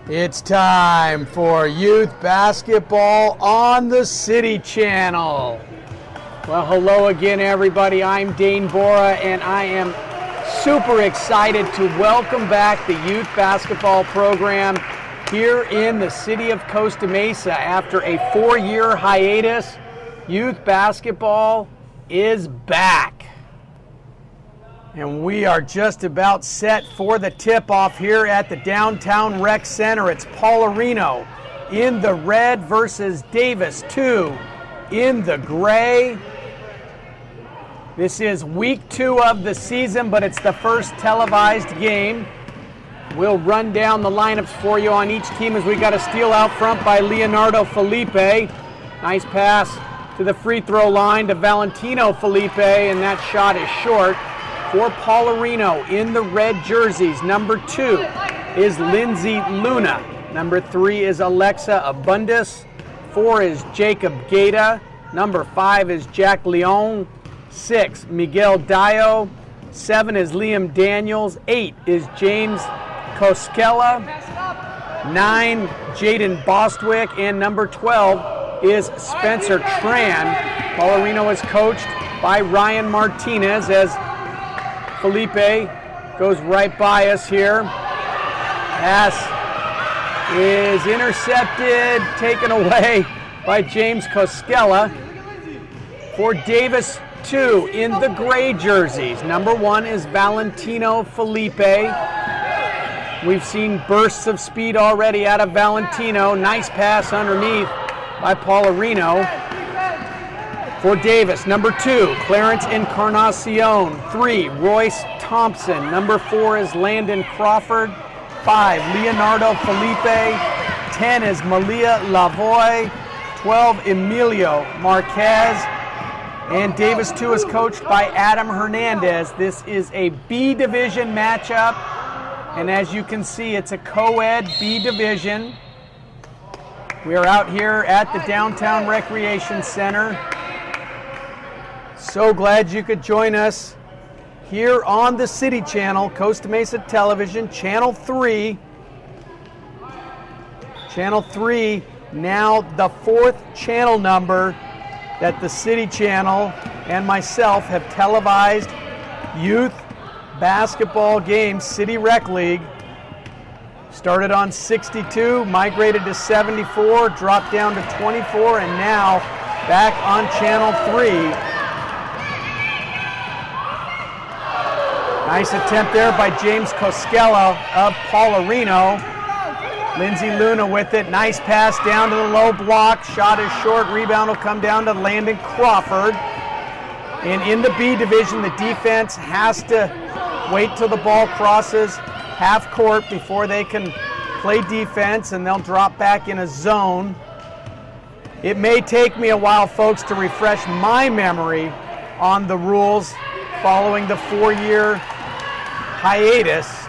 It's time for youth basketball on the City Channel. Well, hello again, everybody. I'm Dane Bora, and I am super excited to welcome back the youth basketball program here in the city of Costa Mesa. After a 4-year hiatus, youth basketball is back. And we are just about set for the tip-off here at the Downtown Rec Center. It's Paularino in the red versus Davis 2 in the gray. This is week 2 of the season, but it's the first televised game. We'll run down the lineups for you on each team as we got a steal out front by Leonardo Felipe. Nice pass to the free throw line to Valentino Felipe, and that shot is short. For Paularino in the red jerseys, number 2 is Lindsay Luna. Number 3 is Alexa Abundis. 4 is Jacob Gaeta. Number 5 is Jack Leon. 6, Miguel Dio. 7 is Liam Daniels. 8 is James Koskela. 9, Jaden Bostwick. And number 12 is Spencer Tran. Paularino is coached by Ryan Martinez as Felipe goes right by us here. Pass is intercepted, taken away by James Koskela. For Davis 2 in the gray jerseys, number 1 is Valentino Felipe. We've seen bursts of speed already out of Valentino. Nice pass underneath by Paularino. For Davis, number 2, Clarence Encarnacion. 3, Royce Thompson. Number 4 is Landon Crawford. 5, Leonardo Felipe. 10 is Malia Lavoy. 12, Emilio Marquez. And Davis 2 is coached by Adam Hernandez. This is a B division matchup. And as you can see, it's a co-ed B division. We are out here at the Downtown Recreation Center. So glad you could join us here on the City Channel, Costa Mesa Television, Channel 3. Channel 3, now the 4th channel number that the City Channel and myself have televised youth basketball games, City Rec League. Started on 62, migrated to 74, dropped down to 24, and now back on Channel 3. Nice attempt there by James Koskela of Paularino. Lindsay Luna with it. Nice pass down to the low block. Shot is short. Rebound will come down to Landon Crawford. And in the B division, the defense has to wait till the ball crosses half court before they can play defense, and they'll drop back in a zone. It may take me a while, folks, to refresh my memory on the rules following the 4-year hiatus.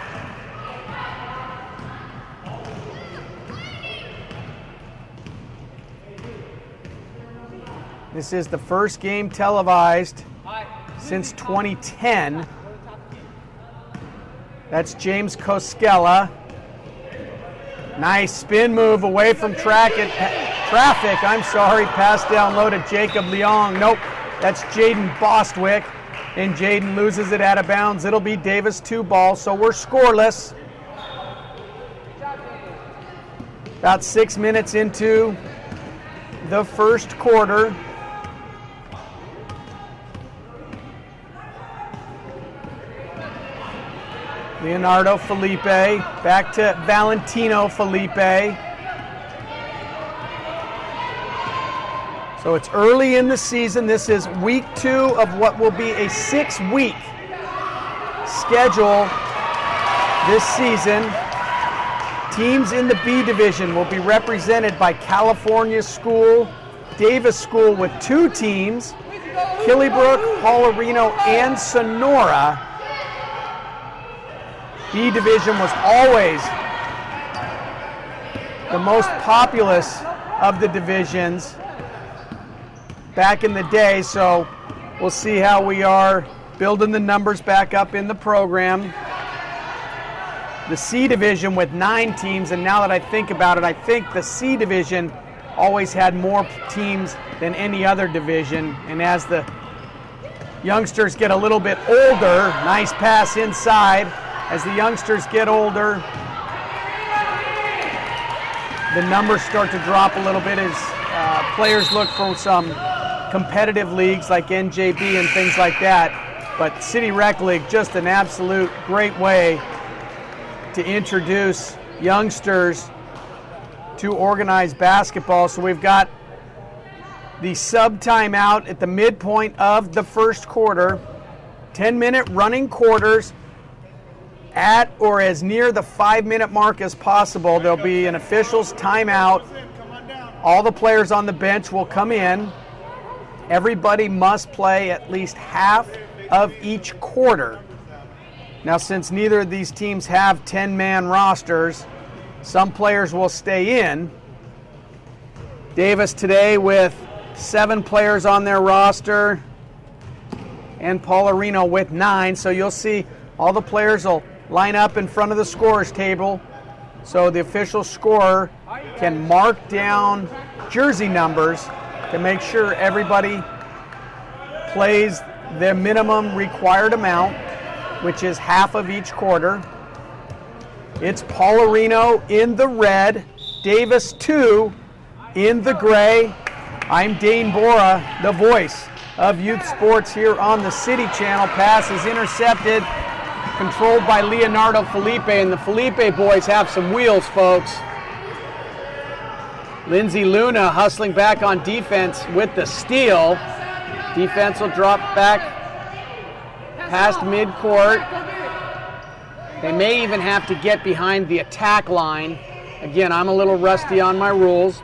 This is the first game televised since 2010. That's James Koskela. Nice spin move away from traffic. Pass down low to Jacob Leong. Nope, that's Jaden Bostwick. And Jaden loses it out of bounds. It'll be Davis 2 ball, so we're scoreless. About 6 minutes into the first quarter. Leonardo Felipe, back to Valentino Felipe. So it's early in the season. This is week 2 of what will be a 6-week schedule this season. Teams in the B division will be represented by California School, Davis School with 2 teams, Killybrook, Paularino, and Sonora. B division was always the most populous of the divisions back in the day, so we'll see how we are building the numbers back up in the program. the C division with 9 teams, and now that I think about it, I think the C division always had more teams than any other division. And as the youngsters get a little bit older, nice pass inside. As the youngsters get older, the numbers start to drop a little bit as players look for some competitive leagues like NJB and things like that. But City Rec League, just an absolute great way to introduce youngsters to organized basketball. So we've got the sub timeout at the midpoint of the first quarter. 10-minute running quarters at or as near the 5-minute mark as possible. There'll be an official's timeout. All the players on the bench will come in. Everybody must play at least half of each quarter. Now, since neither of these teams have 10-man rosters, some players will stay in. Davis today with 7 players on their roster, and Paularino with 9. So you'll see all the players will line up in front of the scorer's table so the official scorer can mark down jersey numbers to make sure everybody plays their minimum required amount, which is half of each quarter. It's Paularino in the red, Davis 2 in the gray. I'm Dane Bora, the voice of youth sports here on the City Channel. Pass is intercepted, controlled by Leonardo Felipe, and the Felipe boys have some wheels, folks. Lindsay Luna hustling back on defense with the steal. Defense will drop back past midcourt. They may even have to get behind the attack line. Again, I'm a little rusty on my rules.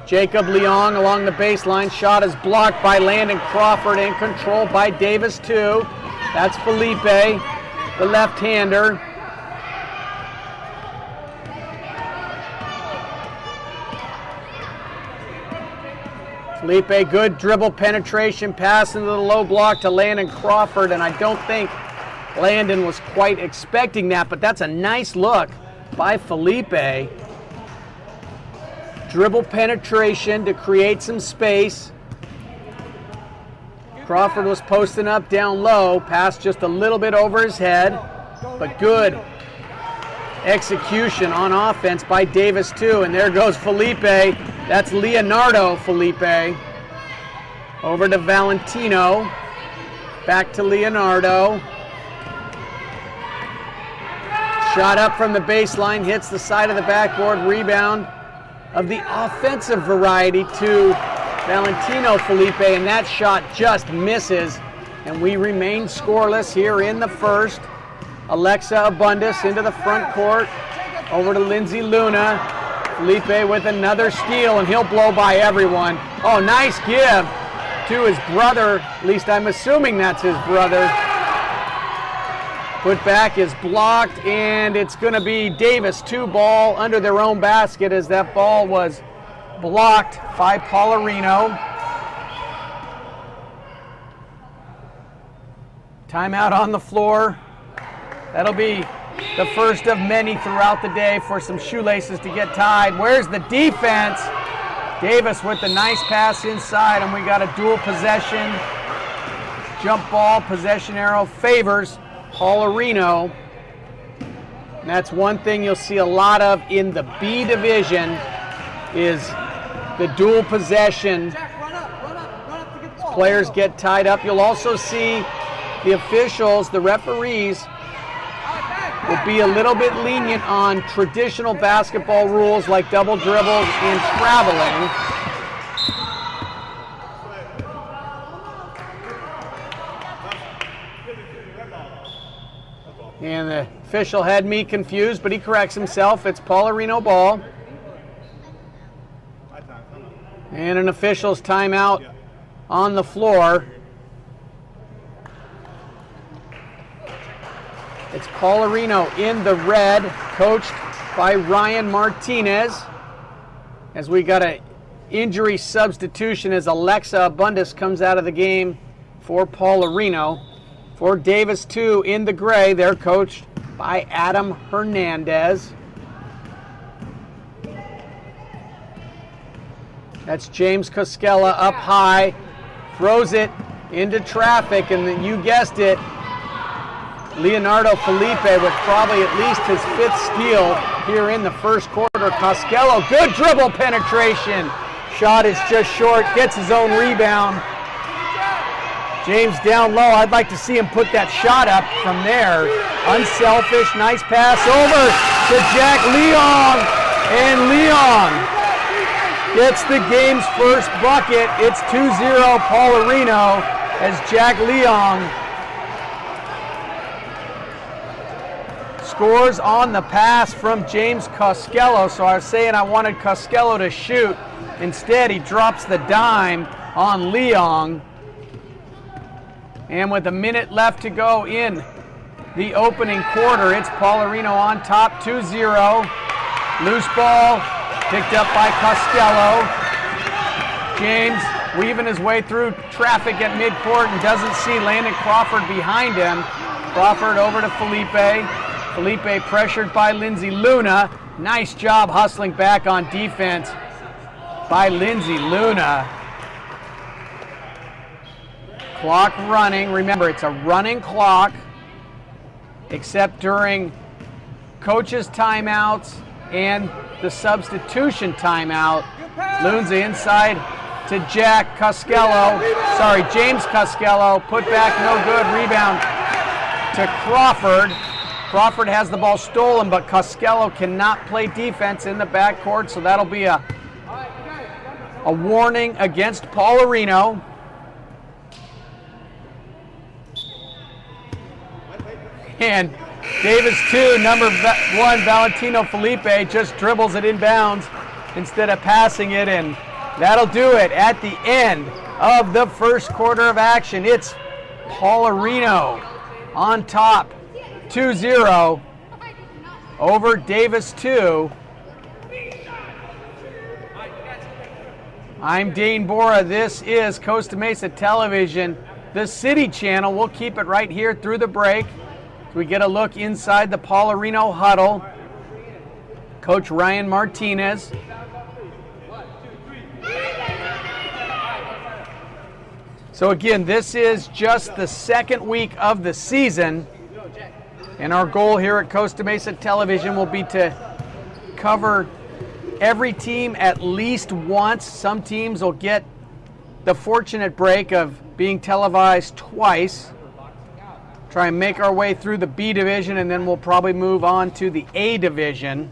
Jacob Leong along the baseline. Shot is blocked by Landon Crawford and controlled by Davis 2. That's Felipe, the left-hander. Felipe, good dribble penetration pass into the low block to Landon Crawford, and I don't think Landon was quite expecting that, but that's a nice look by Felipe. Dribble penetration to create some space. Crawford was posting up down low, pass just a little bit over his head, but good execution on offense by Davis 2, and there goes Felipe. That's Leonardo Felipe. Over to Valentino. Back to Leonardo. Shot up from the baseline, hits the side of the backboard. Rebound of the offensive variety to Valentino Felipe, and that shot just misses. And we remain scoreless here in the first. Alexa Abundis into the front court. Over to Lindsay Luna. Felipe with another steal, and he'll blow by everyone. Oh, nice give to his brother. At least I'm assuming that's his brother. Put back is blocked, and it's going to be Davis 2 ball under their own basket as that ball was blocked by Paularino. Timeout on the floor. That'll be the first of many throughout the day for some shoelaces to get tied. Where's the defense? Davis with the nice pass inside, and we got a dual possession. Jump ball, possession arrow favors Paularino. And that's one thing you'll see a lot of in the B division is the dual possession. Players get tied up. You'll also see the officials, the referees, will be a little bit lenient on traditional basketball rules like double dribbles and traveling. And the official had me confused, but he corrects himself. It's Paularino ball. And an official's timeout on the floor. It's Paularino in the red, coached by Ryan Martinez. As we got an injury substitution as Alexa Abundis comes out of the game for Paularino. For Davis 2 in the gray, they're coached by Adam Hernandez. That's James Coskella up high, throws it into traffic, and then you guessed it, Leonardo Felipe with probably at least his 5th steal here in the first quarter. Costello, good dribble penetration. Shot is just short, gets his own rebound. James down low, I'd like to see him put that shot up from there. Unselfish, nice pass over to Jack Leong, and Leong gets the game's first bucket. It's 2-0 Paularino as Jack Leong scores on the pass from James Costello. So I was saying I wanted Costello to shoot. Instead, he drops the dime on Leong. And with a minute left to go in the opening quarter, it's Paularino on top, 2-0. Loose ball picked up by Costello. James weaving his way through traffic at midcourt and doesn't see Landon Crawford behind him. Crawford over to Felipe. Felipe pressured by Lindsey Luna. Nice job hustling back on defense by Lindsey Luna. Clock running. Remember, it's a running clock, except during coaches' timeouts and the substitution timeout. Lunza inside to Jack Costello. Sorry, James Costello. Put back, no good. Rebound to Crawford. Crawford has the ball stolen, but Costello cannot play defense in the backcourt, so that'll be a warning against Paularino. And Davis 2, number 1, Valentino Felipe, just dribbles it inbounds instead of passing it, and that'll do it at the end of the first quarter of action. It's Paularino on top, 2-0 over Davis 2. I'm Dane Bora. This is Costa Mesa Television, the City Channel. We'll keep it right here through the break. We get a look inside the Paularino huddle. Coach Ryan Martinez. So again, this is just the second week of the season, and our goal here at Costa Mesa Television will be to cover every team at least once. Some teams will get the fortunate break of being televised twice. Try and make our way through the B division, and then we'll probably move on to the A division.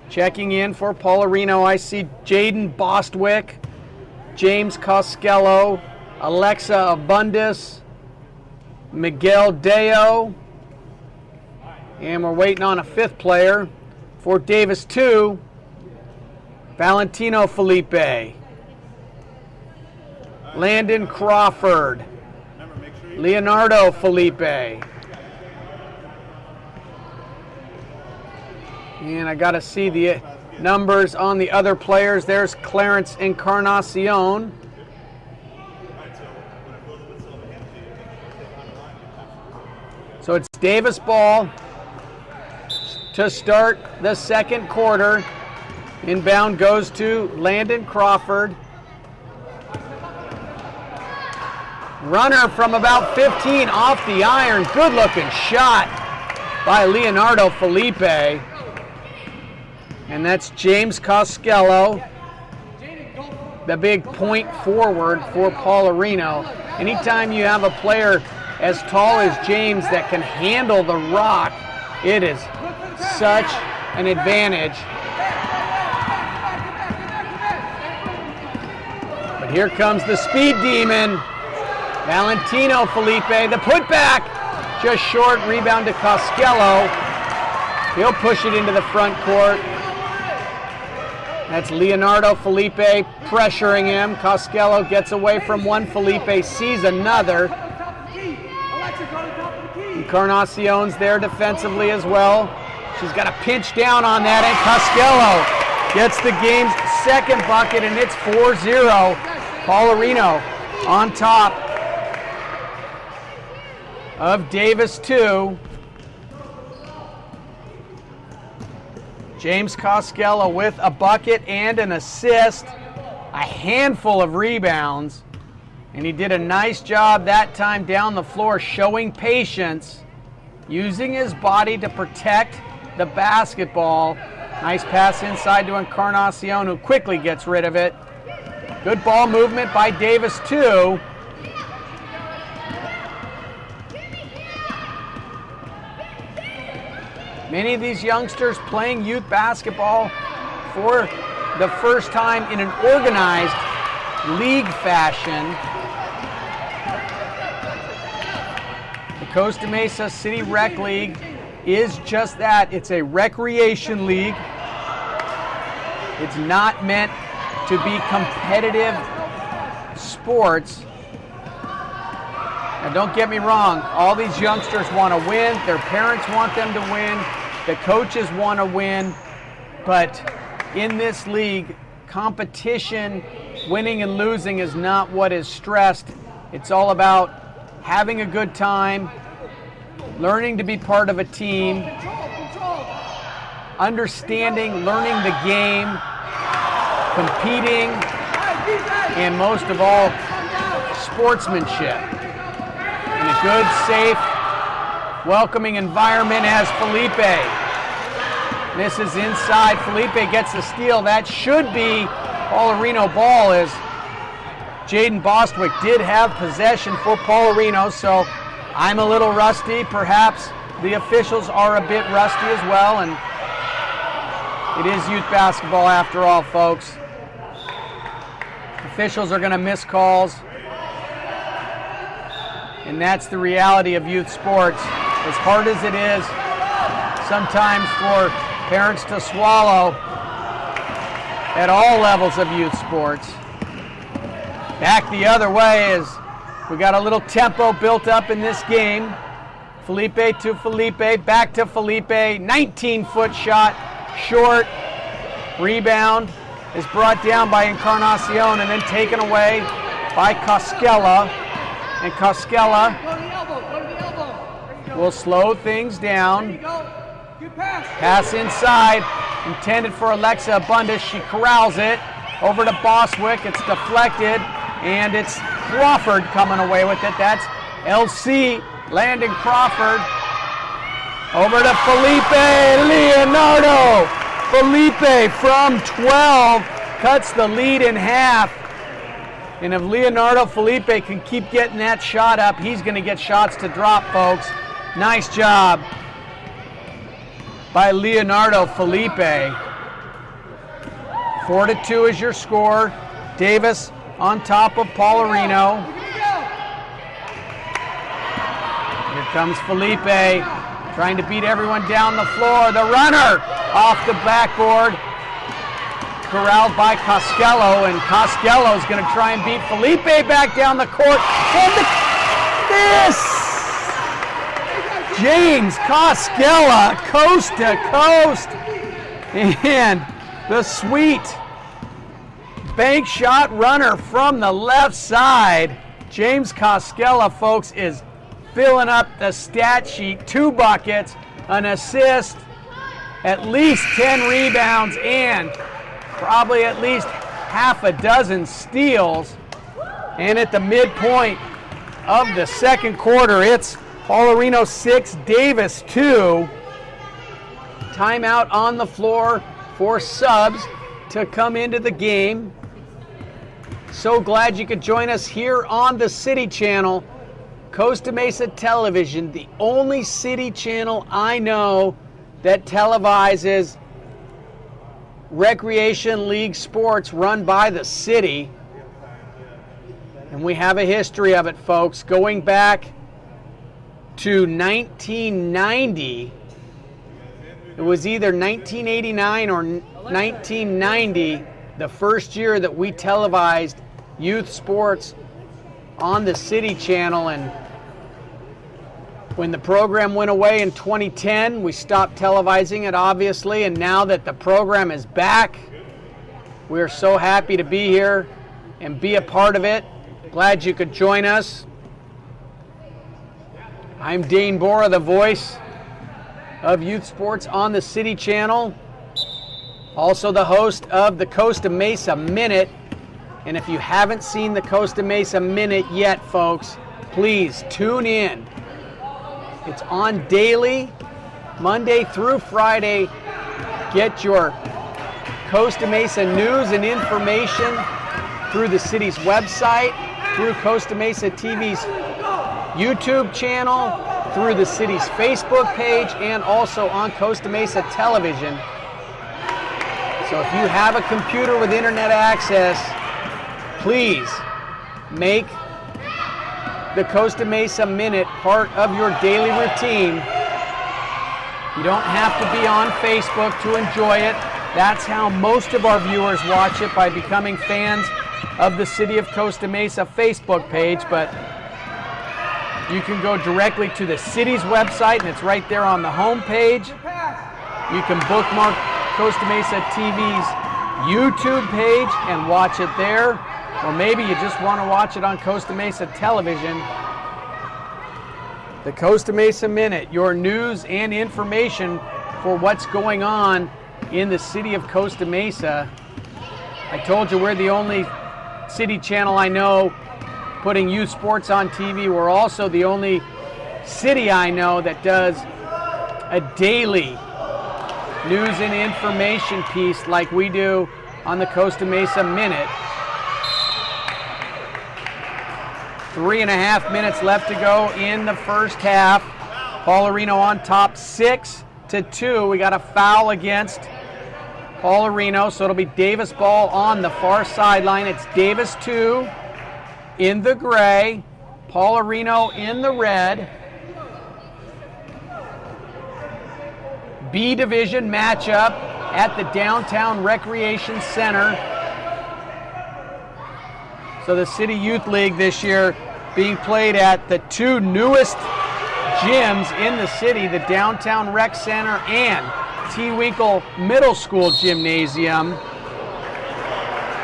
Checking in for Paularino, I see Jaden Bostwick, James Costello, Alexa Abundis, Miguel Deo, and we're waiting on a 5th player for Davis 2, Valentino Felipe, Landon Crawford, Leonardo Felipe. And I got to see the numbers on the other players. There's Clarence Encarnacion. So it's Davis ball to start the second quarter. Inbound goes to Landon Crawford. Runner from about 15 off the iron. Good looking shot by Leonardo Felipe. And that's James Costello, the big point forward for Paularino. Anytime you have a player as tall as James that can handle the rock, it is such an advantage. But here comes the speed demon, Valentino Felipe. The putback, just short. Rebound to Costello. He'll push it into the front court. That's Leonardo Felipe pressuring him. Costello gets away from one. Felipe sees another. Encarnacion's there defensively as well. She's got a pinch down on that, and Costello gets the game's second bucket, and it's 4-0. Paularino on top of Davis 2. James Coskella with a bucket and an assist, a handful of rebounds, and he did a nice job that time down the floor showing patience, using his body to protect the basketball. Nice pass inside to Encarnacion, who quickly gets rid of it. Good ball movement by Davis, too. Many of these youngsters playing youth basketball for the first time in an organized league fashion. The Costa Mesa City Rec League is just that. It's a recreation league. It's not meant to be competitive sports. Now don't get me wrong, all these youngsters want to win, their parents want them to win, the coaches want to win, but in this league, competition, winning and losing is not what is stressed. It's all about having a good time, learning to be part of a team, understanding, learning the game, competing, and most of all, sportsmanship. In a good, safe, welcoming environment as Felipe misses inside. Felipe gets the steal. That should be Paularino ball, as Jaden Bostwick did have possession for Paularino, so I'm a little rusty. Perhaps the officials are a bit rusty as well, and it is youth basketball after all, folks. Officials are going to miss calls, and that's the reality of youth sports. As hard as it is sometimes for parents to swallow at all levels of youth sports. Back the other way as we got a little tempo built up in this game. Felipe to Felipe, back to Felipe, 19-foot shot, short, rebound is brought down by Encarnacion and then taken away by Coskella. And Coskella will slow things down. Pass inside, intended for Alexa Abundis. She corrals it. Over to Bostwick. It's deflected, and it's Crawford coming away with it. That's LC Landon Crawford. Over to Felipe Leonardo. Felipe from 12 cuts the lead in half. And if Leonardo Felipe can keep getting that shot up, he's going to get shots to drop, folks. Nice job by Leonardo Felipe. 4-2 is your score. Davis on top of Paularino. Here comes Felipe, trying to beat everyone down the floor. The runner off the backboard, corralled by Costello, and Costello's going to try and beat Felipe back down the court. And this! James Coskella, coast to coast, and the sweet bank shot runner from the left side. James Coskella, folks, is filling up the stat sheet. 2 buckets, an assist, at least 10 rebounds, and probably at least half a dozen steals. And at the midpoint of the second quarter, it's Paularino 6, Davis 2. Timeout on the floor for subs to come into the game. So glad you could join us here on the City Channel, Costa Mesa Television, the only city channel I know that televises recreation league sports run by the city. And we have a history of it, folks, going back to 1990. It was either 1989 or 1990, the first year that we televised youth sports on the City Channel. And when the program went away in 2010, we stopped televising it, obviously. And now that the program is back, we're so happy to be here and be a part of it. Glad you could join us. I'm Dane Bora, the voice of youth sports on the City Channel. Also the host of the Costa Mesa Minute. And if you haven't seen the Costa Mesa Minute yet, folks, please tune in. It's on daily, Monday through Friday. Get your Costa Mesa news and information through the city's website, through Costa Mesa TV's YouTube channel, through the city's Facebook page, and also on Costa Mesa Television. So if you have a computer with internet access, please make the Costa Mesa Minute part of your daily routine. You don't have to be on Facebook to enjoy it. That's how most of our viewers watch it, by becoming fans of the City of Costa Mesa Facebook page. But you can go directly to the city's website, and it's right there on the home page. You can bookmark Costa Mesa TV's YouTube page and watch it there. Or maybe you just want to watch it on Costa Mesa Television. The Costa Mesa Minute, your news and information for what's going on in the city of Costa Mesa. I told you we're the only city channel I know putting youth sports on TV. We're also the only city I know that does a daily news and information piece like we do on the Costa Mesa Minute. 3.5 minutes left to go in the first half. Paularino on top 6-2. We got a foul against Paularino, so it'll be Davis ball on the far sideline. It's Davis 2 in the gray, Paularino in the red. B division matchup at the Downtown Recreation Center. So the City Youth League this year being played at the two newest gyms in the city, the Downtown Rec Center and T. Winkle Middle School Gymnasium.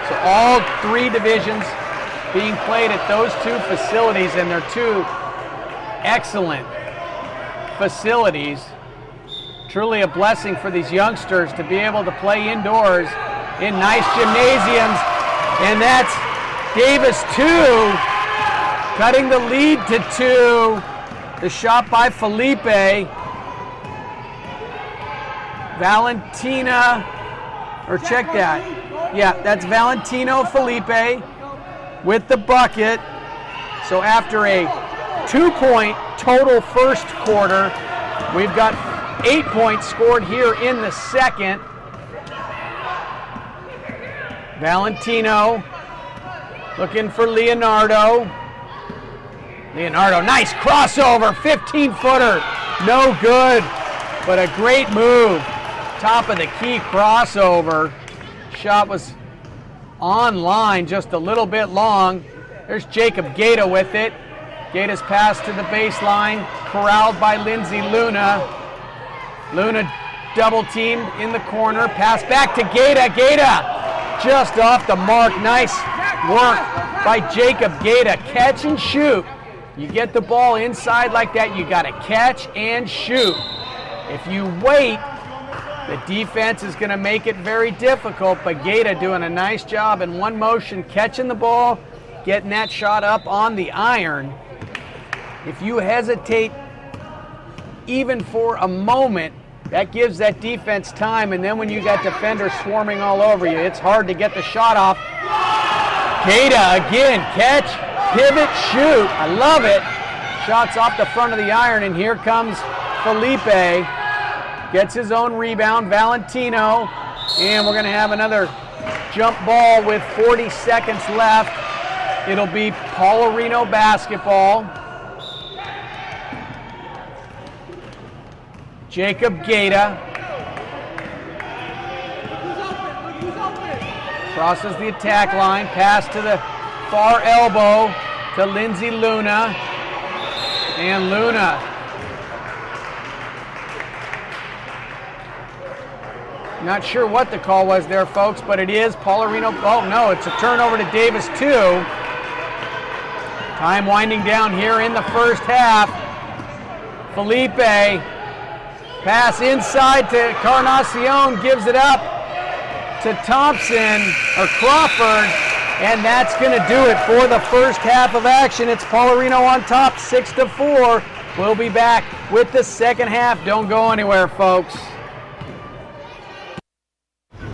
So all three divisions being played at those two facilities, and they're two excellent facilities. Truly a blessing for these youngsters to be able to play indoors in nice gymnasiums. And that's Davis 2, cutting the lead to 2. The shot by Felipe. Valentina, or check that. Yeah, that's Valentino Felipe with the bucket. So after a 2-point total first quarter, we've got 8 points scored here in the second. Valentino looking for Leonardo. Leonardo, nice crossover, 15-footer, no good, but a great move. Top of the key crossover. Shot was on line, just a little bit long. There's Jacob Gaeta with it. Gaeta's pass to the baseline, corralled by Lindsay Luna. Luna double teamed in the corner, pass back to Gaeta. Gaeta just off the mark. Nice work by Jacob Gaeta. Catch and shoot. You get the ball inside like that, you got to catch and shoot. If you wait, the defense is going to make it very difficult, but Gaeta doing a nice job in one motion, catching the ball, getting that shot up on the iron. If you hesitate even for a moment, that gives that defense time, and then when you got defenders swarming all over you, it's hard to get the shot off. Gaeta again, catch, pivot, shoot. I love it. Shots off the front of the iron, and here comes Felipe. Gets his own rebound, Valentino, and we're going to have another jump ball with 40 seconds left. It'll be Paularino basketball. Jacob Gaeta crosses the attack line, pass to the far elbow to Lindsay Luna, and Luna not sure what the call was there, folks, but it is Paularino. Oh no, it's a turnover to Davis 2. Time winding down here in the first half. Felipe, pass inside to Carnacion, gives it up. to Thompson, or Crawford, and that's going to do it for the first half of action. It's Paularino on top, 6-4. We'll be back with the second half. Don't go anywhere, folks.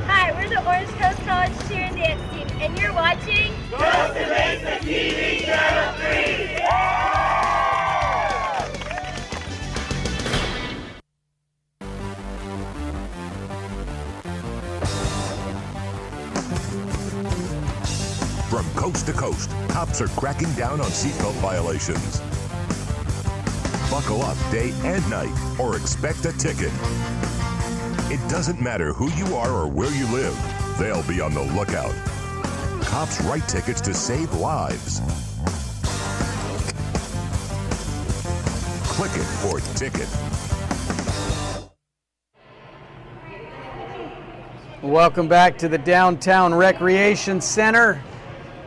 Hi, we're the Orange Coast College Cheer and Dance Team, and you're watching Costamesa TV Channel 3. From coast to coast, cops are cracking down on seatbelt violations. Buckle up day and night or expect a ticket. It doesn't matter who you are or where you live, they'll be on the lookout. Cops write tickets to save lives. Click it for ticket. Welcome back to the Downtown Recreation Center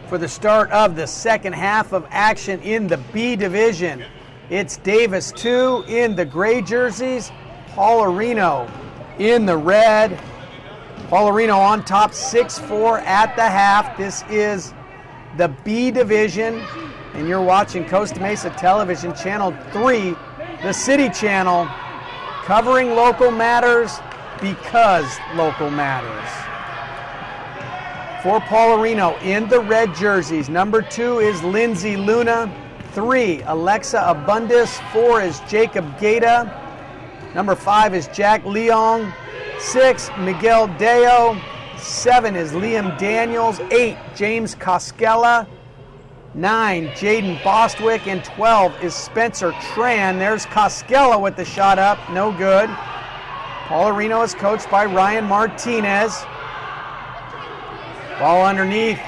for the start of the second half of action in the B division. It's Davis 2 in the gray jerseys, Paularino in the red. Paularino on top, 6-4 at the half. This is the B division, and you're watching Costa Mesa Television, Channel 3, the City Channel, covering local matters because local matters. For Paularino in the red jerseys, number 2 is Lindsay Luna, 3, Alexa Abundis, 4 is Jacob Gaeta, number 5 is Jack Leong, 6, Miguel Deo, 7 is Liam Daniels, 8, James Koskela, 9, Jaden Bostwick, and 12 is Spencer Tran. There's Koskela with the shot up, no good. Paularino is coached by Ryan Martinez. Ball underneath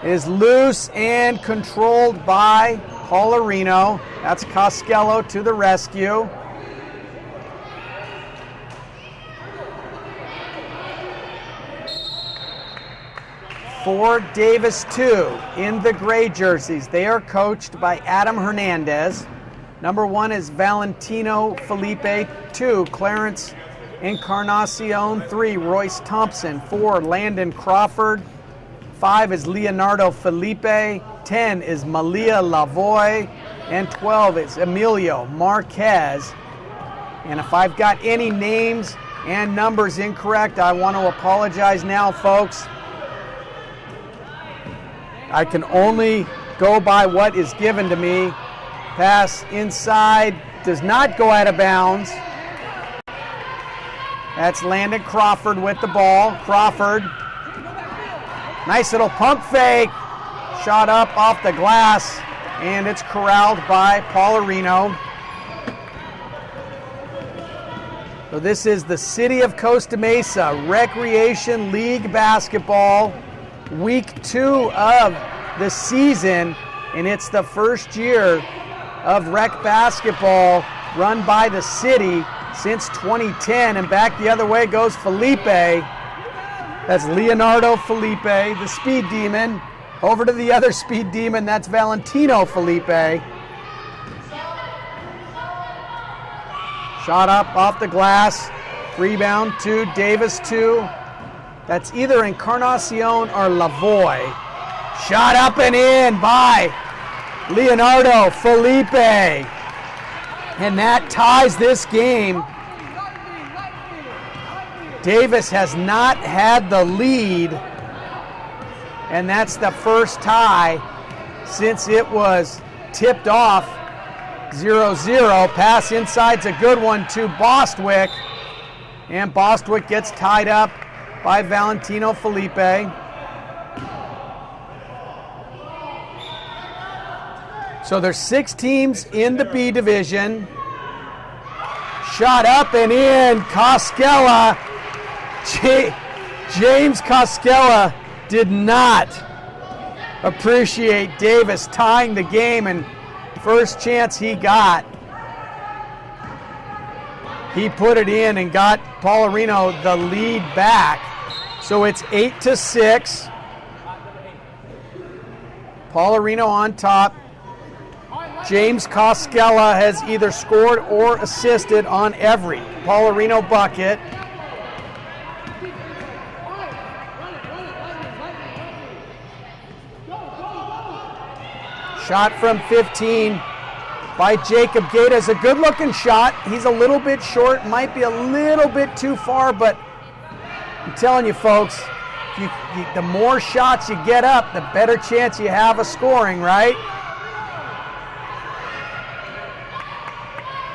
is loose and controlled by Paularino. That's Koskela to the rescue. For Davis 2 in the gray jerseys, they are coached by Adam Hernandez. Number 1 is Valentino Felipe, 2, Clarence Encarnacion, 3, Royce Thompson, 4, Landon Crawford, 5 is Leonardo Felipe, 10 is Malia Lavoy, and 12 is Emilio Marquez. And if I've got any names and numbers incorrect, I want to apologize now, folks. I can only go by what is given to me. Pass inside, does not go out of bounds. That's Landon Crawford with the ball. Crawford, nice little pump fake. Shot up off the glass, and it's corralled by Paularino. So this is the City of Costa Mesa Recreation League Basketball, week 2 of the season, and it's the first year of rec basketball run by the city since 2010, and back the other way goes Felipe. That's Leonardo Felipe, the speed demon. Over to the other speed demon, that's Valentino Felipe. Shot up off the glass, rebound to Davis 2. That's either Encarnacion or Lavoy. Shot up and in by Leonardo Felipe. And that ties this game. Davis has not had the lead, and that's the first tie since it was tipped off 0-0. Pass inside's a good one to Bostwick, and Bostwick gets tied up by Valentino Felipe. So there's 6 teams in the B division. Shot up and in, Koskela. James Koskela did not appreciate Davis tying the game, and first chance he got, he put it in and got Paularino the lead back. So it's 8-6. Paularino on top. James Koskela has either scored or assisted on every Paularino bucket. Shot from 15 by Jacob Gata is a good-looking shot. He's a little bit short, might be a little bit too far, but I'm telling you, folks, the more shots you get up, the better chance you have of scoring, right?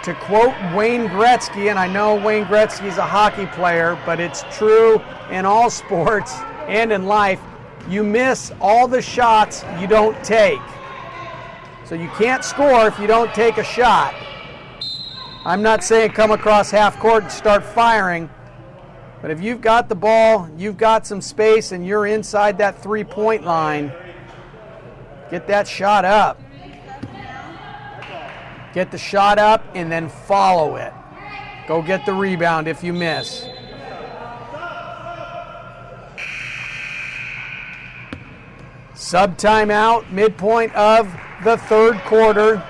To quote Wayne Gretzky, and I know Wayne Gretzky's a hockey player, but it's true in all sports and in life, you miss all the shots you don't take. So you can't score if you don't take a shot. I'm not saying come across half court and start firing, but if you've got the ball, you've got some space, and you're inside that three-point line, get that shot up. Get the shot up and then follow it. Go get the rebound if you miss. Sub timeout, midpoint of the third quarter.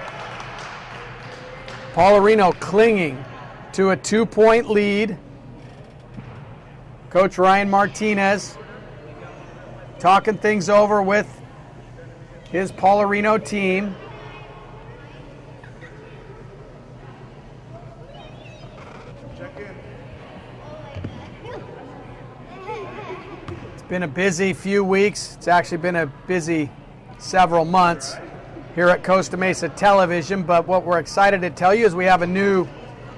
Paularino clinging to a 2-point lead. Coach Ryan Martinez talking things over with his Paularino team. Been a busy few weeks. It's actually been a busy several months here at Costa Mesa Television, but what we're excited to tell you is we have a new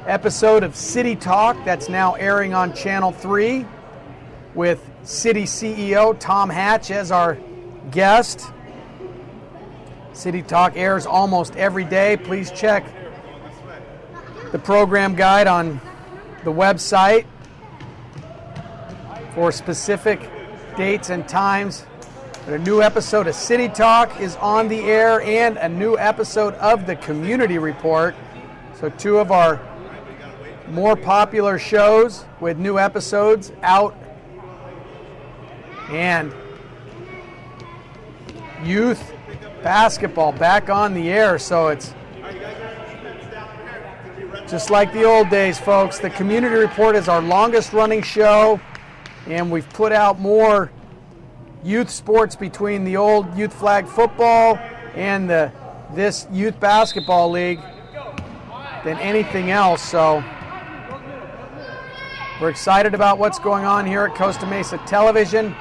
episode of City Talk that's now airing on Channel 3 with City CEO Tom Hatch as our guest. City Talk airs almost every day. Please check the program guide on the website for specific dates and times. But a new episode of City Talk is on the air, and a new episode of the Community Report. So two of our more popular shows with new episodes out. And youth basketball back on the air. So it's just like the old days, folks. The Community Report is our longest running show, and we've put out more youth sports between the old youth flag football and this youth basketball league than anything else. So we're excited about what's going on here at Costa Mesa Television.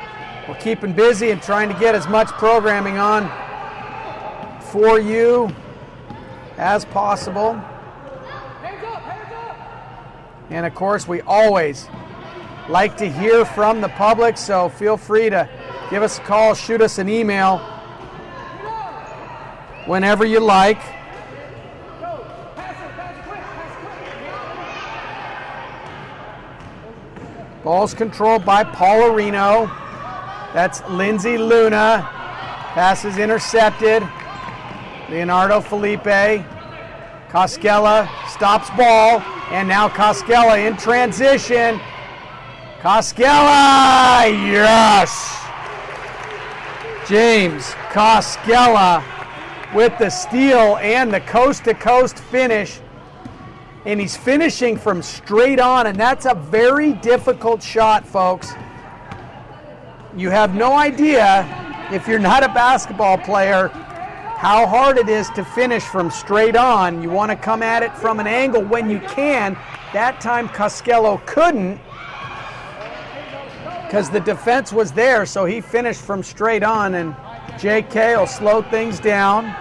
We're keeping busy and trying to get as much programming on for you as possible. And of course, we always like to hear from the public, so feel free to give us a call, shoot us an email whenever you like. Ball's controlled by Paularino. That's Lindsay Luna. Pass is intercepted. Leonardo Felipe. Cosquella stops ball, and now Cosquella in transition. Cosquella, yes! James Cosquella with the steal and the coast-to-coast finish. And he's finishing from straight on, and that's a very difficult shot, folks. You have no idea, if you're not a basketball player, how hard it is to finish from straight on. You want to come at it from an angle when you can. That time Cosquella couldn't, because the defense was there, so he finished from straight on, and JK will slow things down.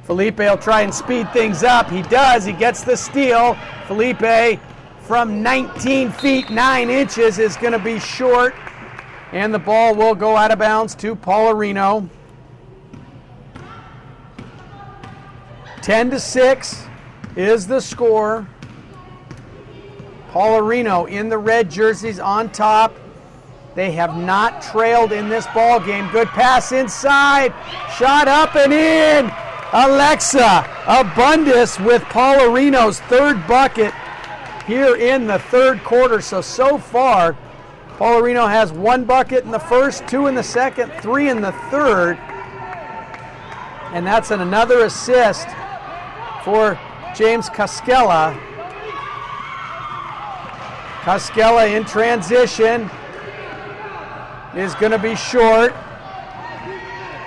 Felipe will try and speed things up. He does. He gets the steal. Felipe from 19 feet 9 inches is going to be short, and the ball will go out of bounds to Paularino. 10-6 is the score. Paularino in the red jerseys on top. They have not trailed in this ball game. Good pass inside. Shot up and in. Alexa Abundis with Paularino's third bucket here in the third quarter. So far, Paularino has 1 bucket in the first, 2 in the second, 3 in the third. And that's another assist for James Cosquella. Cosquella in transition is going to be short.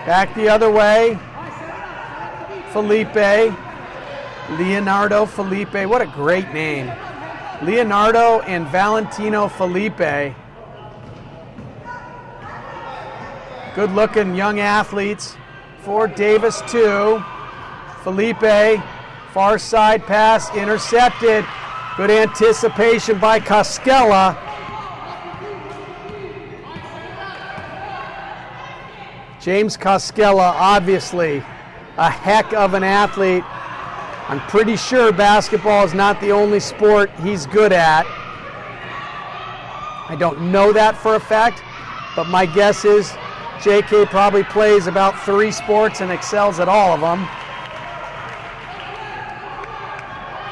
Back the other way. Felipe. Leonardo Felipe. What a great name. Leonardo and Valentino Felipe. Good looking young athletes for Davis 2. Felipe, far side pass, intercepted. Good anticipation by Cosquela. James Cosquela, obviously a heck of an athlete. I'm pretty sure basketball is not the only sport he's good at. I don't know that for a fact, but my guess is JK probably plays about 3 sports and excels at all of them.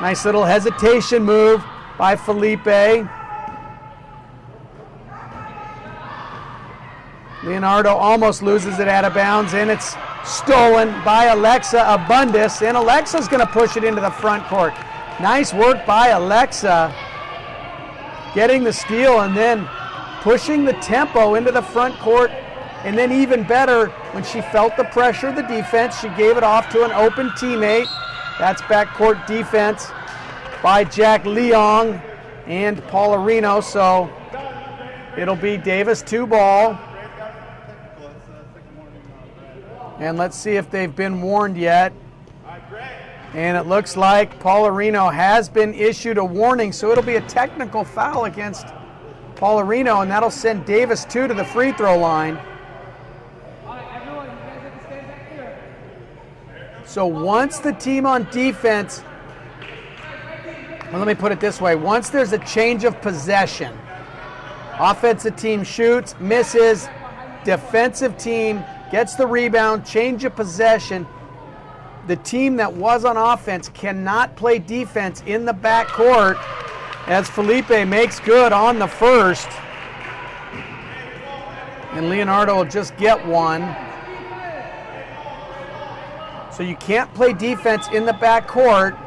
Nice little hesitation move by Felipe. Leonardo almost loses it out of bounds, and it's stolen by Alexa Abundis, and Alexa's going to push it into the front court. Nice work by Alexa, getting the steal and then pushing the tempo into the front court, and then even better, when she felt the pressure of the defense, she gave it off to an open teammate. That's backcourt defense by Jack Leong and Paularino, so it'll be Davis 2 ball. And let's see if they've been warned yet. And it looks like Paularino has been issued a warning, so it'll be a technical foul against Paularino, and that'll send Davis 2 to the free throw line. So once the team on defense, well, let me put it this way, once there's a change of possession, offensive team shoots, misses, defensive team gets the rebound, change of possession, the team that was on offense cannot play defense in the backcourt, as Felipe makes good on the first. And Leonardo will just get one. So you can't play defense in the backcourt.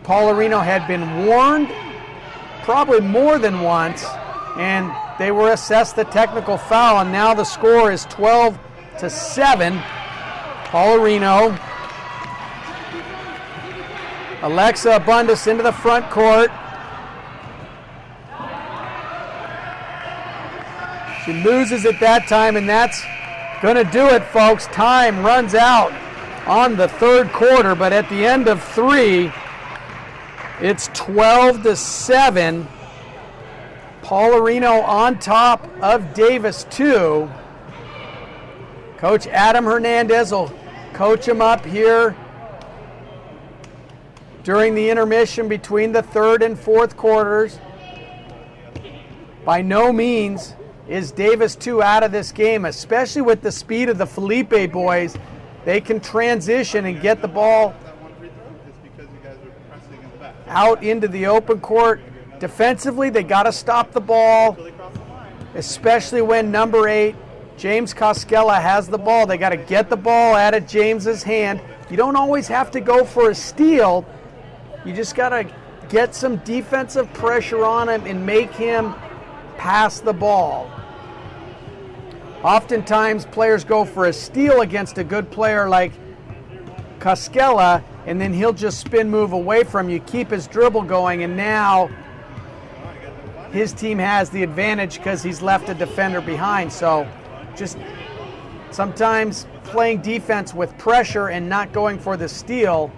Paularino had been warned probably more than once, and they were assessed the technical foul, and now the score is 12-7. Paularino. Alexa Abundis into the front court. She loses at that time, and that's going to do it, folks. Time runs out on the third quarter, but at the end of 3, it's 12-7. Paularino on top of Davis 2. Coach Adam Hernandez will coach him up here during the intermission between the third and fourth quarters. By no means is Davis 2 out of this game, especially with the speed of the Felipe boys. They can transition and get the ball out into the open court. Defensively, they got to stop the ball, especially when number 8, James Cosquela, has the ball. They got to get the ball out of James's hand. You don't always have to go for a steal. You just got to get some defensive pressure on him and make him pass the ball. Oftentimes, players go for a steal against a good player like Cosquela, and then he'll just spin move away from you, keep his dribble going, and now his team has the advantage because he's left a defender behind. So just sometimes playing defense with pressure and not going for the steal,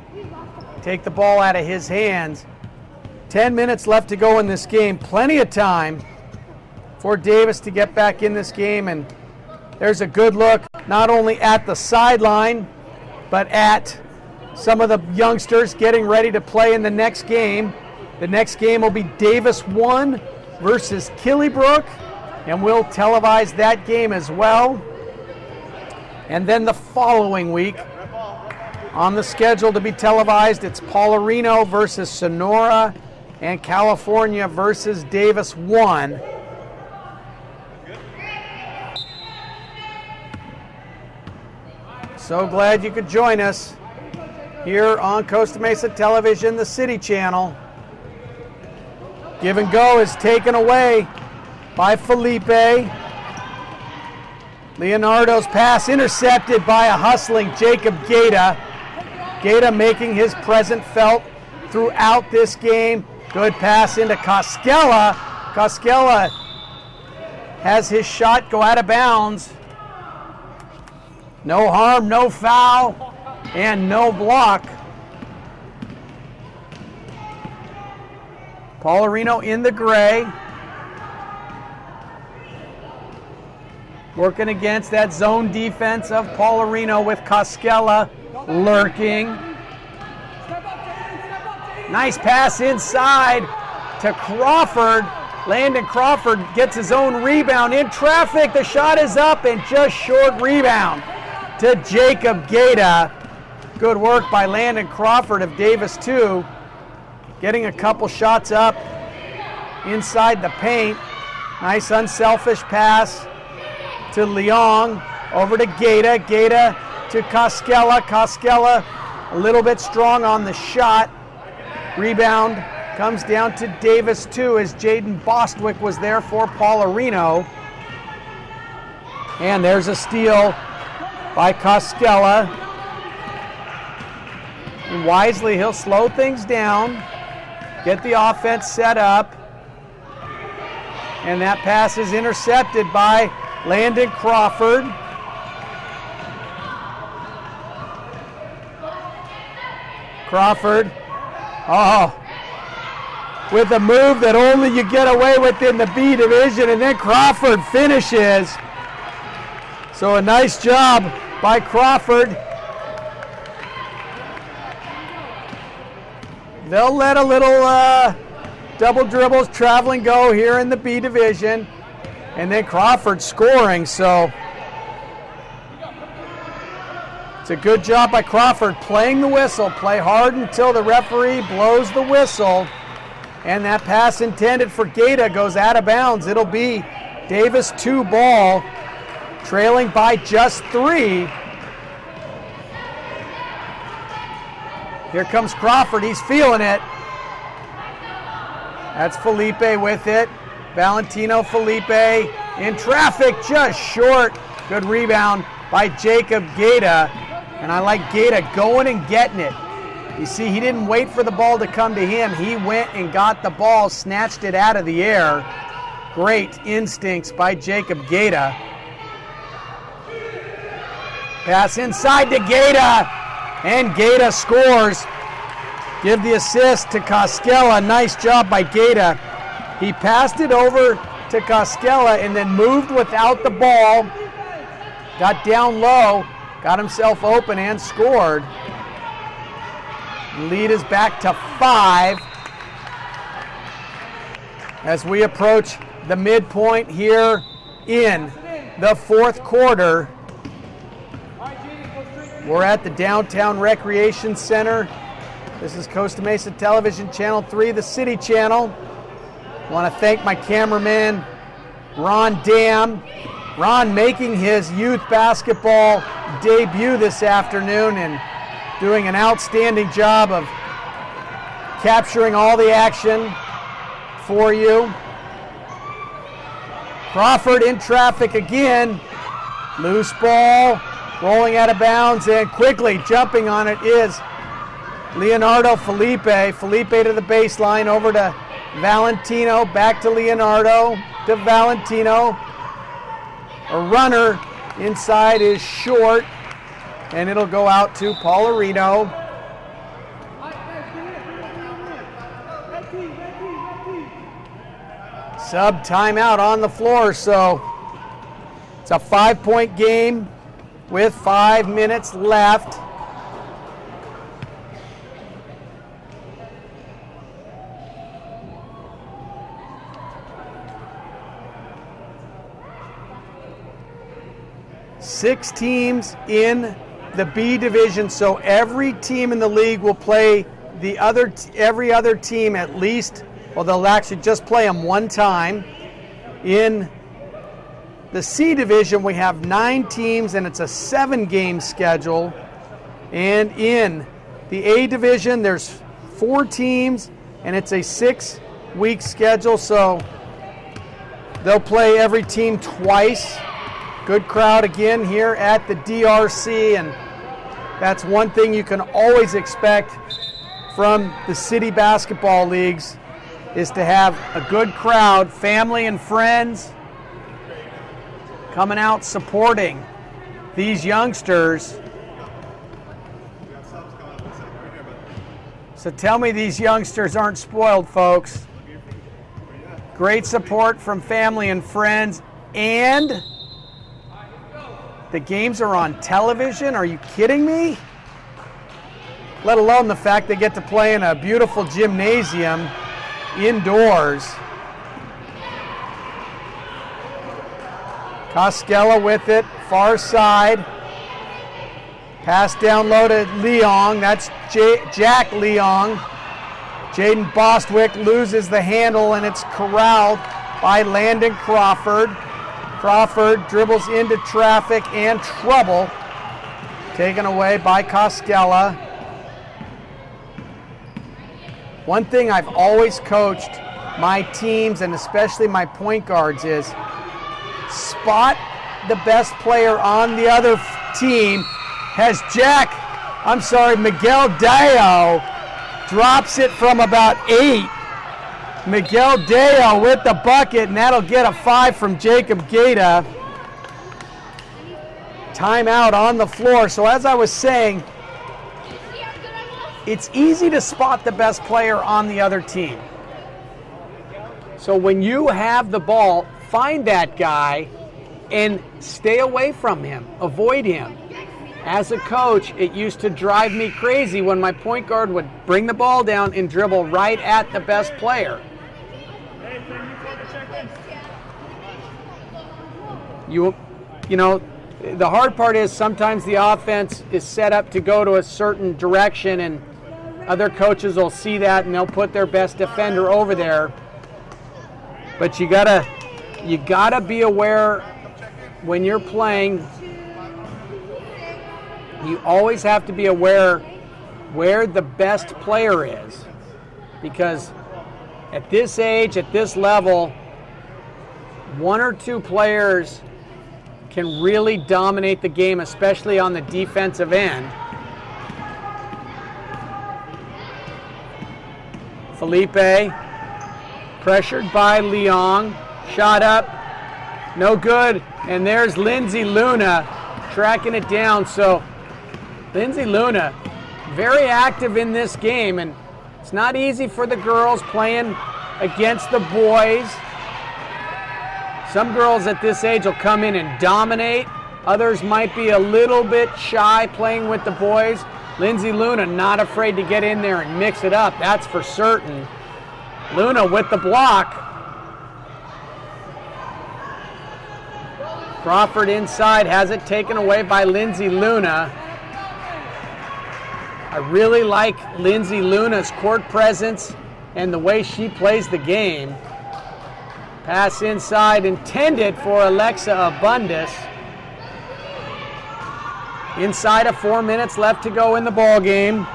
take the ball out of his hands. 10 minutes left to go in this game. Plenty of time for Davis to get back in this game, and there's a good look not only at the sideline, but at some of the youngsters getting ready to play in the next game. The next game will be Davis 1 versus Killebrook, and we'll televise that game as well. And then the following week, on the schedule to be televised, it's Paularino versus Sonora and California versus Davis 1. So glad you could join us here on Costa Mesa Television, the City Channel. Give and go is taken away by Felipe. Leonardo's pass intercepted by a hustling Jacob Gata. Gata making his presence felt throughout this game. Good pass into Koskela. Koskela has his shot go out of bounds. No harm, no foul, and no block. Paularino in the gray. Working against that zone defense of Paularino with Koskela lurking. Nice pass inside to Crawford. Landon Crawford gets his own rebound in traffic. The shot is up and just short rebound to Jacob Gata. Good work by Landon Crawford of Davis 2. Getting a couple shots up inside the paint. Nice unselfish pass to Leong. Over to Gata. Gata to Koskela. Koskela a little bit strong on the shot. Rebound comes down to Davis 2 as Jaden Bostwick was there for Paularino. And there's a steal by Koskela. And wisely, he'll slow things down, get the offense set up. And that pass is intercepted by Landon Crawford. Crawford, with a move that only you get away with in the B division, and then Crawford finishes. So a nice job by Crawford. They'll let a little double dribbles traveling go here in the B division, and then Crawford scoring. So it's a good job by Crawford playing the whistle. Play hard until the referee blows the whistle. And that pass intended for Gata goes out of bounds. It'll be Davis 2 ball, trailing by just 3. Here comes Crawford. He's feeling it. That's Felipe with it. Valentino Felipe in traffic, just short. Good rebound by Jacob Gata. And I like Gata going and getting it. You see, he didn't wait for the ball to come to him. He went and got the ball, snatched it out of the air. Great instincts by Jacob Gata. Pass inside to Gata, and Gata scores. Give the assist to Koskela. Nice job by Gata. He passed it over to Koskela and then moved without the ball. Got down low, got himself open and scored. Lead is back to 5 as we approach the midpoint here in the fourth quarter. We're at the Downtown Recreation Center. This is Costa Mesa Television Channel 3, the City Channel. I want to thank my cameraman, Ron Dam. Ron making his youth basketball debut this afternoon and doing an outstanding job of capturing all the action for you. Crawford in traffic again. Loose ball, rolling out of bounds, and quickly jumping on it is Leonardo Felipe. Felipe to the baseline, over to Valentino, back to Leonardo, to Valentino. A runner inside is short, and it'll go out to Paularino. Sub timeout on the floor, so it's a 5-point game with 5 minutes left. Six teams in the B division, so every team in the league will play every other team at least, well, they'll actually just play them one time. In the C division, we have 9 teams, and it's a 7-game schedule. And in the A division, there's 4 teams, and it's a 6-week schedule, so they'll play every team twice. Good crowd again here at the DRC, and that's one thing you can always expect from the city basketball leagues is to have a good crowd, family and friends coming out supporting these youngsters. So tell me these youngsters aren't spoiled, folks. Great support from family and friends, and the games are on television. Are you kidding me? Let alone the fact they get to play in a beautiful gymnasium indoors. Coskella with it, far side. Pass down low to Leong. That's Jack Leong. Jaden Bostwick loses the handle, and it's corralled by Landon Crawford. Crawford dribbles into traffic and trouble. Taken away by Coskella. One thing I've always coached my teams, and especially my point guards, is spot the best player on the other team. Has Miguel Deo drops it from about 8. Miguel Deo with the bucket, and that'll get a 5 from Jacob Gaeta. Timeout on the floor. So as I was saying, it's easy to spot the best player on the other team. So when you have the ball, find that guy and stay away from him. Avoid him. As a coach, it used to drive me crazy when my point guard would bring the ball down and dribble right at the best player. You know, the hard part is sometimes the offense is set up to go to a certain direction, and other coaches will see that and they'll put their best defender over there. But you gotta be aware when you're playing. You always have to be aware where the best player is, because at this age, at this level, 1 or 2 players can really dominate the game, especially on the defensive end. Felipe, pressured by Leong, shot up, no good, and there's Lindsay Luna tracking it down. So Lindsay Luna, very active in this game, and it's not easy for the girls playing against the boys. Some girls at this age will come in and dominate. Others might be a little bit shy playing with the boys. Lindsay Luna not afraid to get in there and mix it up, that's for certain. Luna with the block. Crawford inside, has it taken away by Lindsay Luna. I really like Lindsay Luna's court presence and the way she plays the game. Pass inside, intended for Alexa Abundis. Inside of 4 minutes left to go in the ball game.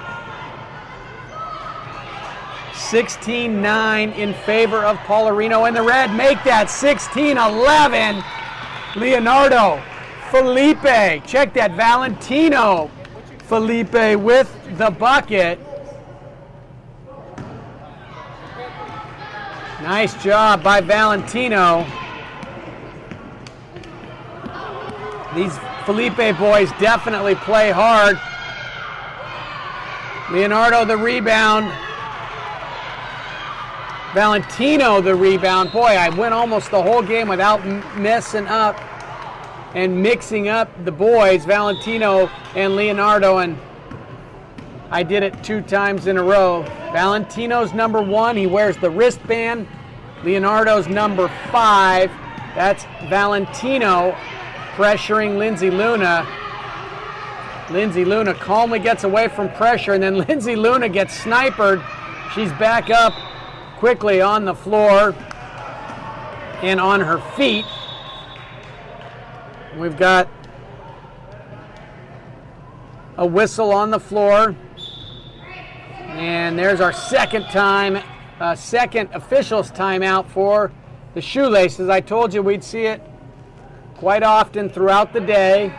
16-9 in favor of Paularino, and the Red make that 16-11. Leonardo Felipe, check that, Valentino Felipe with the bucket. Nice job by Valentino. These Felipe boys definitely play hard. Leonardo the rebound. Valentino the rebound. Boy, I went almost the whole game without messing up and mixing up the boys, Valentino and Leonardo, and I did it 2 times in a row. Valentino's number 1. He wears the wristband. Leonardo's number 5. That's Valentino pressuring Lindsay Luna. Lindsay Luna calmly gets away from pressure, and then Lindsay Luna gets snipered. She's back up quickly on the floor and on her feet. We've got a whistle on the floor. And there's our second officials timeout for the Shoelaces. I told you we'd see it quite often throughout the day.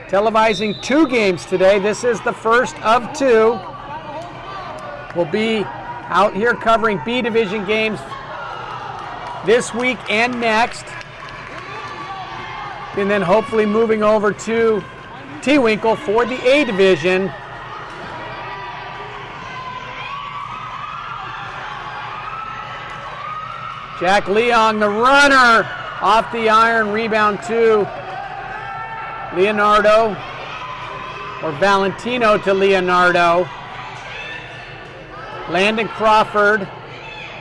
Televising 2 games today. This is the first of 2. We'll be out here covering B Division games this week and next. And then hopefully moving over to T-Winkle for the A Division. Jack Leong, the runner, off the iron, rebound to Leonardo, or Valentino to Leonardo. Landon Crawford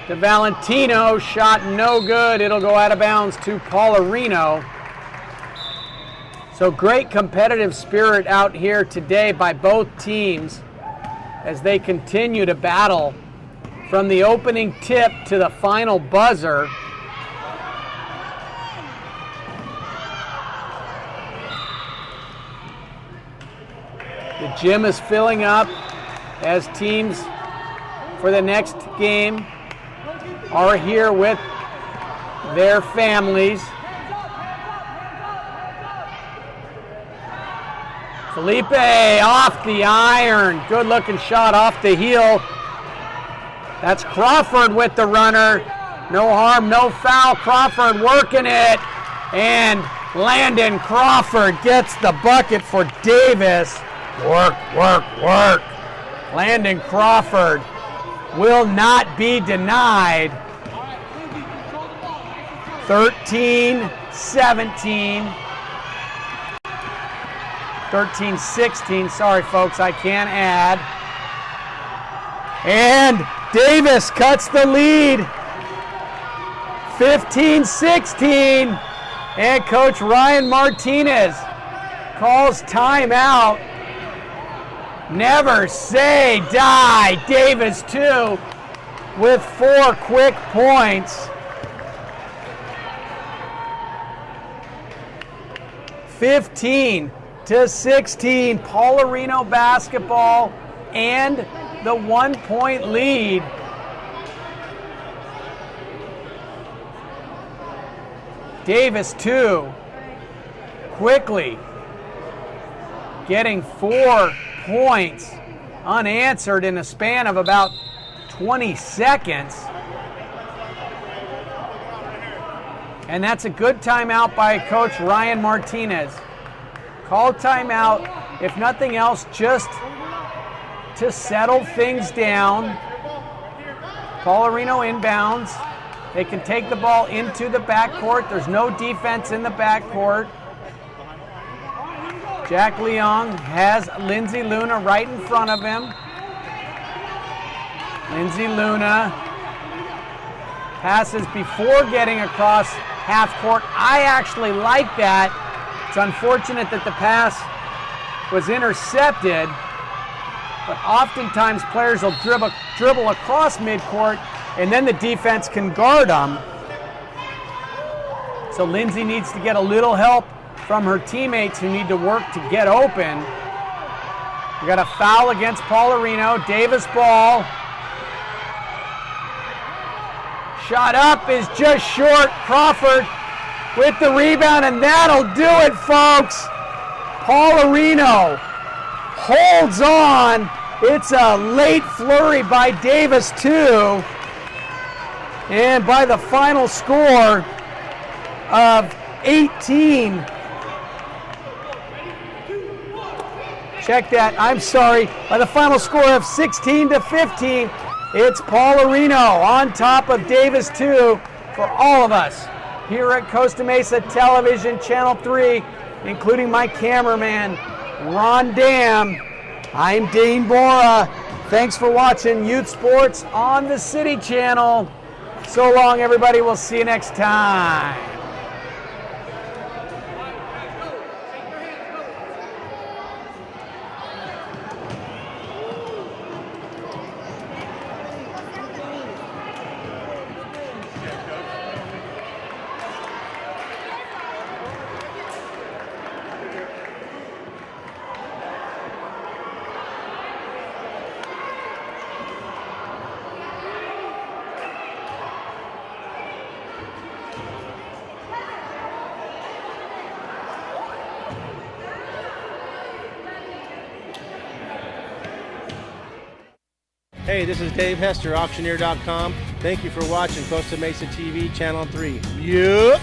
to Valentino, shot no good. It'll go out of bounds to Paularino. So great competitive spirit out here today by both teams as they continue to battle from the opening tip to the final buzzer. The gym is filling up as teams for the next game are here with their families. Felipe off the iron. Good looking shot off the heel. That's Crawford with the runner. No harm, no foul. Crawford working it. And Landon Crawford gets the bucket for Davis. Work, work, work. Landon Crawford will not be denied. 13-17. 13-16, sorry folks, I can't add. And Davis cuts the lead. 15-16. And Coach Ryan Martinez calls timeout. Never say die. Davis 2 with 4 quick points. 15-16, Paularino basketball and the 1-point lead. Davis 2 quickly getting 4 points unanswered in a span of about 20 seconds. And that's a good timeout by Coach Ryan Martinez. Call timeout, if nothing else, just to settle things down. Paularino inbounds. They can take the ball into the backcourt. There's no defense in the backcourt. Jack Leong has Lindsey Luna right in front of him. Lindsey Luna passes before getting across half court. I actually like that. It's unfortunate that the pass was intercepted, but oftentimes players will dribble across midcourt and then the defense can guard them. So Lindsay needs to get a little help from her teammates who need to work to get open. We got a foul against Paularino. Davis ball. Shot up is just short. Crawford with the rebound, and that'll do it, folks. Paularino holds on. It's a late flurry by Davis, too. And by the final score of 18. Check that, I'm sorry. By the final score of 16-15, it's Paularino on top of Davis 2 for all of us here at Costa Mesa Television Channel 3, including my cameraman, Ron Dam. I'm Dean Bora. Thanks for watching Youth Sports on the City Channel. So long, everybody. We'll see you next time. Hey, this is Dave Hester, auctioneer.com. Thank you for watching Costa Mesa TV Channel 3. Yup!